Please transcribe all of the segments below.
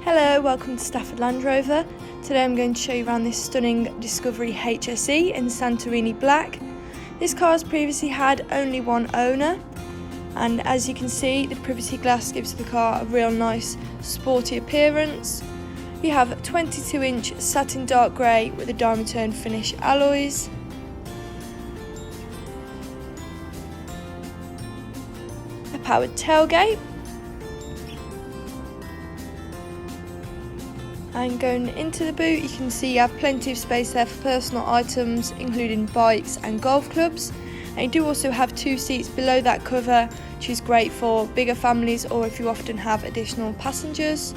Hello, welcome to Stafford Land Rover. Today I'm going to show you around this stunning Discovery HSE in Santorini Black. This car has previously had only one owner, and as you can see, the privacy glass gives the car a real nice sporty appearance. You have 22-inch satin dark grey with a diamond tone finish alloys. A powered tailgate. And going into the boot, you can see you have plenty of space there for personal items, including bikes and golf clubs. And you do also have two seats below that cover, which is great for bigger families or if you often have additional passengers.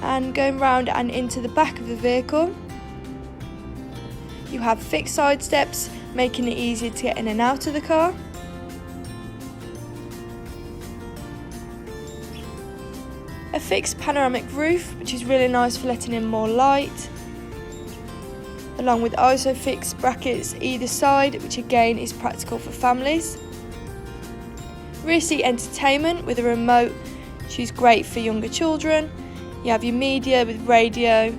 And going round and into the back of the vehicle, you have fixed side steps, making it easier to get in and out of the car. A fixed panoramic roof, which is really nice for letting in more light, along with ISOFIX brackets either side, which again is practical for families. Rear seat entertainment with a remote, which is great for younger children. You have your media with radio.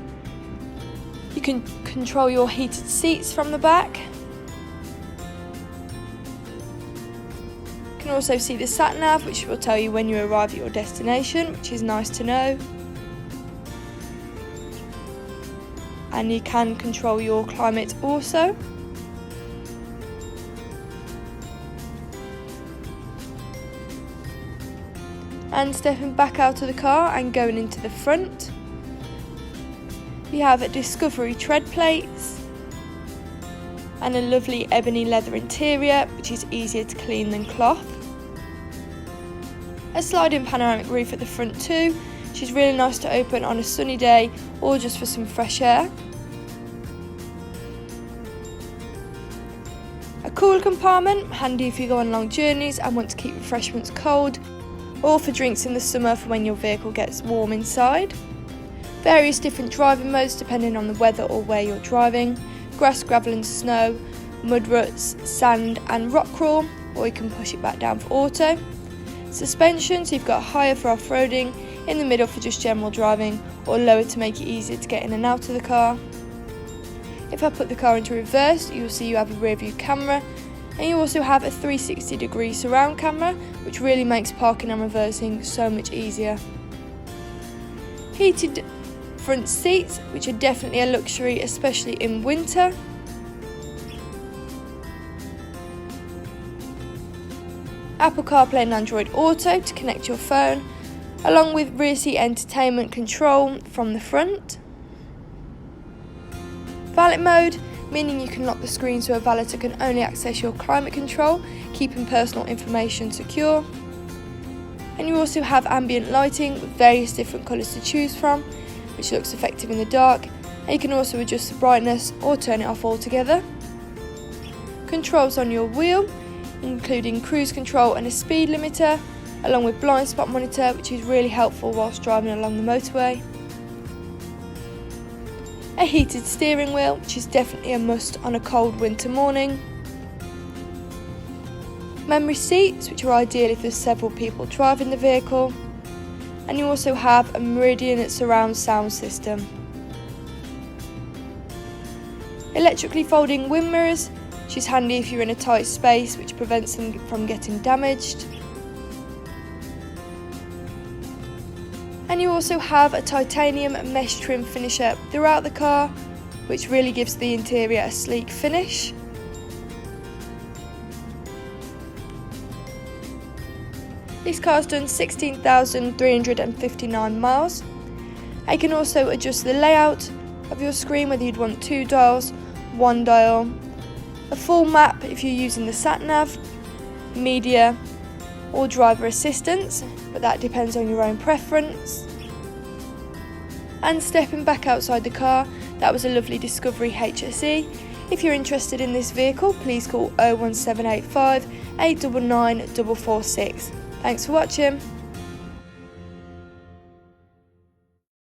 You can control your heated seats from the back. You can also see the sat nav, which will tell you when you arrive at your destination, which is nice to know. And you can control your climate also. And stepping back out of the car and going into the front, you have a Discovery tread plates and a lovely ebony leather interior, which is easier to clean than cloth. A sliding panoramic roof at the front too, which is really nice to open on a sunny day or just for some fresh air. A cooler compartment, handy if you go on long journeys and want to keep refreshments cold, or for drinks in the summer for when your vehicle gets warm inside. Various different driving modes depending on the weather or where you're driving. Grass, gravel and snow, mud ruts, sand and rock crawl, or you can push it back down for auto. Suspension, so you've got higher for off-roading, in the middle for just general driving, or lower to make it easier to get in and out of the car. If I put the car into reverse, you'll see you have a rear view camera, and you also have a 360-degree surround camera, which really makes parking and reversing so much easier. Heated front seats, which are definitely a luxury, especially in winter. Apple CarPlay and Android Auto to connect your phone, along with rear seat entertainment control from the front. Valet mode, meaning you can lock the screen so a valeter can only access your climate control, keeping personal information secure. And you also have ambient lighting with various different colours to choose from, which looks effective in the dark, and you can also adjust the brightness or turn it off altogether. Controls on your wheel, including cruise control and a speed limiter, along with blind spot monitor, which is really helpful whilst driving along the motorway. A heated steering wheel, which is definitely a must on a cold winter morning. Memory seats, which are ideal if there's several people driving the vehicle. And you also have a Meridian surround sound system. Electrically folding wind mirrors, which is handy if you're in a tight space, which prevents them from getting damaged. And you also have a titanium mesh trim finisher throughout the car, which really gives the interior a sleek finish. This car's done 16,359 miles. You can also adjust the layout of your screen, whether you'd want 2 dials, 1 dial, a full map if you're using the sat nav, media or driver assistance, but that depends on your own preference. And stepping back outside the car, that was a lovely Discovery HSE. If you're interested in this vehicle, please call 01785 899 446. Thanks for watching.